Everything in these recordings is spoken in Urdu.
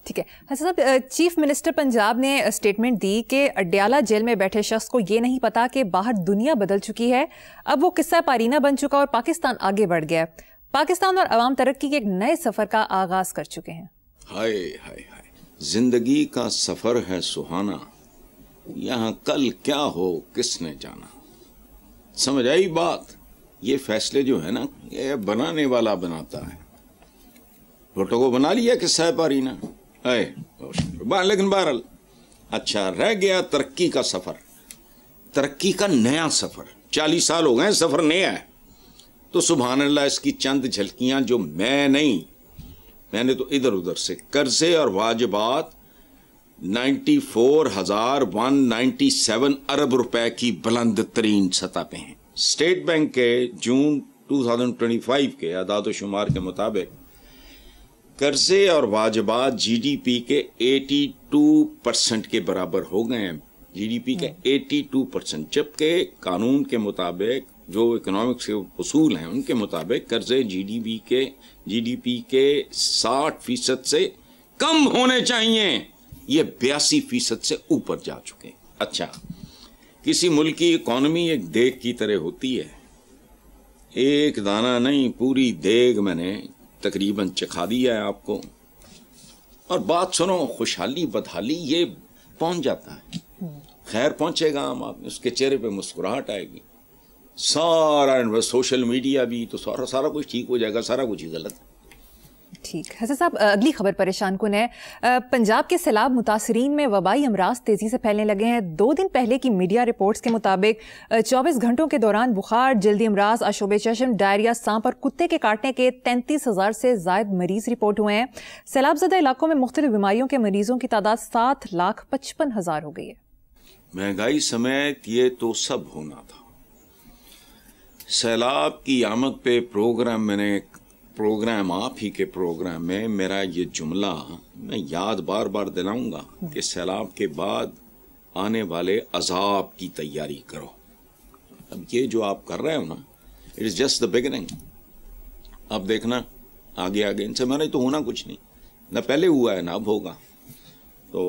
ٹھیک ہے حسن صاحب، چیف منسٹر پنجاب نے اسٹیٹمنٹ دی کہ اڈیالہ جیل میں بیٹھے شخص کو یہ نہیں پتا کہ باہر دنیا بدل چکی ہے، اب وہ قصہ پارینہ بن چکا اور پاکستان آگے بڑھ گیا. پاکستان اور عوام ترقی کے ایک نئے سفر کا آغاز کر چکے ہیں. ہائے ہائے ہائے، زندگی کا سفر ہے سہانا، یہاں کل کیا ہو کس نے جانا. سمجھ آئی بات؟ یہ فیصلے جو ہے نا، یہ بنانے والا بناتا ہے. فوٹو کو بنا لیا قصہ پارینہ، لیکن بہرحال اچھا رہ گیا ترقی کا سفر، ترقی کا نیا سفر. 40 سال ہو گئے، سفر نیا ہے. تو سبحان اللہ اس کی چند جھلکیاں جو میں نے تو ادھر ادھر سے قرضے اور واجبات 94,197 ارب روپے کی بلند ترین سطح پہ ہیں. اسٹیٹ بینک کے جون 2025 کے اعداد و شمار کے مطابق قرضے اور واجبات جی ڈی پی کے 82% کے برابر ہو گئے ہیں. جی ڈی پی کے 82%، جبکہ قانون کے مطابق جو اکنامکس کے اصول ہیں ان کے مطابق قرضے جی ڈی پی کے 60% سے کم ہونے چاہیے. یہ 82% سے اوپر جا چکے. اچھا، کسی ملک کی اکانومی ایک دیگ کی طرح ہوتی ہے، ایک دانہ نہیں پوری دیگ میں نے تقریباً چکھا دیا ہے آپ کو. اور بات سنو، خوشحالی بدحالی یہ پہنچ جاتا ہے، خیر پہنچے گا ہم، آپ اس کے چہرے پہ مسکراہٹ آئے گی. سارا سوشل میڈیا بھی تو سارا کچھ ٹھیک ہو جائے گا، سارا کچھ ہی غلط. ٹھیک. حسن صاحب، اگلی خبر پریشان کن ہے. پنجاب کے سیلاب متاثرین میں وبائی امراض تیزی سے پھیلنے لگے ہیں. 2 دن پہلے کی میڈیا رپورٹس کے مطابق 24 گھنٹوں کے دوران بخار، جلدی امراض، آشوب چشم، ڈائریا، سانپ اور کتے کے کاٹنے کے 33,000 سے زائد مریض رپورٹ ہوئے ہیں. سیلاب زدہ علاقوں میں مختلف بیماریوں کے مریضوں کی تعداد 7,55,000 ہو گئی ہے. مہنگائی سمیت یہ تو سب ہونا تھا. سیلاب کی آمد پہ آپ ہی کے پروگرام میں میرا یہ جملہ میں یاد بار بار دلاؤں گا کہ سیلاب کے بعد آنے والے عذاب کی تیاری کرو. اب یہ جو آپ کر رہے ہو نا، it is just the beginning. اب دیکھنا آگے ان سے میں نے تو ہونا کچھ نہیں، نہ پہلے ہوا ہے نہ اب ہوگا. تو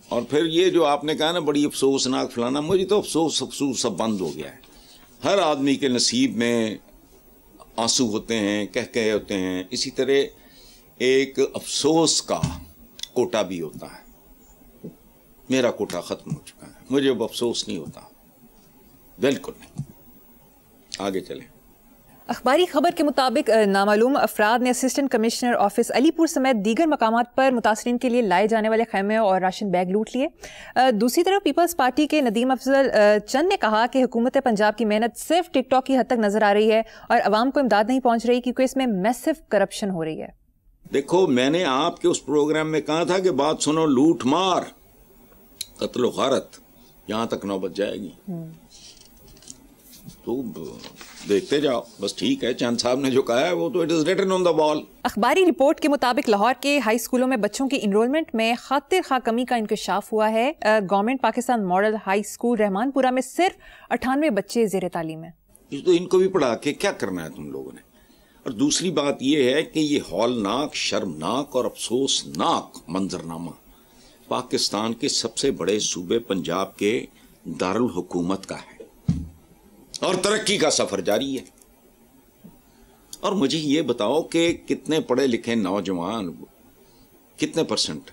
اور پھر یہ جو آپ نے کہا نا بڑی افسوسناک فلانا، مجھے تو افسوس سب بند ہو گیا ہے. ہر آدمی کے نصیب میں آنسو ہوتے ہیں، کہے ہوتے ہیں. اسی طرح ایک افسوس کا کوٹا بھی ہوتا ہے. میرا کوٹا ختم ہو چکا ہے، مجھے اب افسوس نہیں ہوتا، بالکل نہیں. آگے چلیں. اخباری خبر کے مطابق نامعلوم افراد نے اسسٹنٹ کمشنر آفس علی پور سمیت دیگر مقامات پر متاثرین کے لیے لائے جانے والے خیمے اور راشن بیگ لوٹ لیے. دوسری طرف پیپلز پارٹی کے ندیم افضل چند نے کہا کہ حکومت پنجاب کی محنت صرف ٹک ٹاک کی حد تک نظر آ رہی ہے اور عوام کو امداد نہیں پہنچ رہی کیونکہ اس میں میسو کرپشن ہو رہی ہے. دیکھو، میں نے آپ کے اس پروگرام میں کہا تھا کہ بات سنو، لوٹ مار، قتل و غارت، یہاں تک نوبت جائے گی. تو دیکھتے جاؤ بس. ٹھیک ہے، چند صاحب نے جو کہا ہے وہ تو اٹ از ریٹن آن دا وال. اخباری رپورٹ کے مطابق لاہور کے ہائی اسکولوں میں بچوں کی انرولمنٹ میں خاطر خواہ کمی کا انکشاف ہوا ہے. Government Pakistan model high school Rehman Pura میں صرف 98 بچے زیر تعلیم ہیں. تو ان کو بھی پڑھا کے کیا کرنا ہے تم لوگوں نے؟ اور دوسری بات یہ ہے کہ یہ ہولناک، شرمناک اور افسوسناک منظرنامہ پاکستان کے سب سے بڑے صوبے پنجاب کے دارالحکومت کا ہے اور ترقی کا سفر جاری ہے. اور مجھے یہ بتاؤ کہ کتنے پڑھے لکھے نوجوان، کتنے %،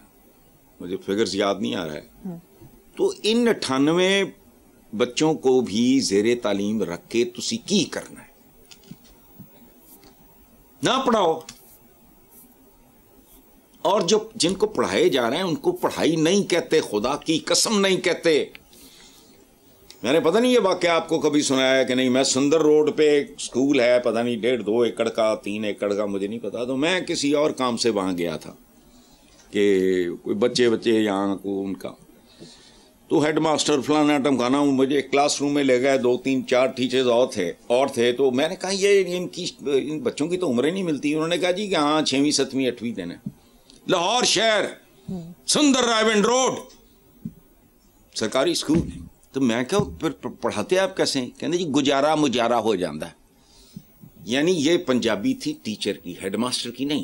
مجھے فگرز یاد نہیں آ رہا ہے، تو ان 98 بچوں کو بھی زیر تعلیم رکھ کے تسی کی کرنا ہے؟ نہ پڑھاؤ. اور جن کو پڑھائے جا رہے ہیں ان کو پڑھائی نہیں کہتے، خدا کی قسم نہیں کہتے. میں نے پتہ نہیں یہ واقعہ آپ کو کبھی سنایا ہے کہ نہیں. میں سندر روڈ پہ ایک اسکول ہے، پتہ نہیں 1.5-2 ایکڑ کا 3 ایکڑ کا، مجھے نہیں پتا. تو میں کسی اور کام سے وہاں گیا تھا کہ کوئی بچے یہاں کو ان کا، تو ہیڈ ماسٹر فلانا ٹمکانا مجھے ایک کلاس روم میں لے گئے. 2-3-4 ٹیچرز اور تھے. تو میں نے کہا یہ ان بچوں کی تو عمریں نہیں ملتی. انہوں نے کہا جی کہ ہاں 6ویں 7ویں 8ویں دینا. لاہور شہر، سندر رائیونڈ روڈ، سرکاری اسکول. تو میں کہا پھر پڑھاتے آپ کیسے؟ کہنے جی گزارا مجارا ہو جاندہ ہے. یعنی یہ پنجابی تھی ٹیچر کی، ہیڈ ماسٹر کی نہیں.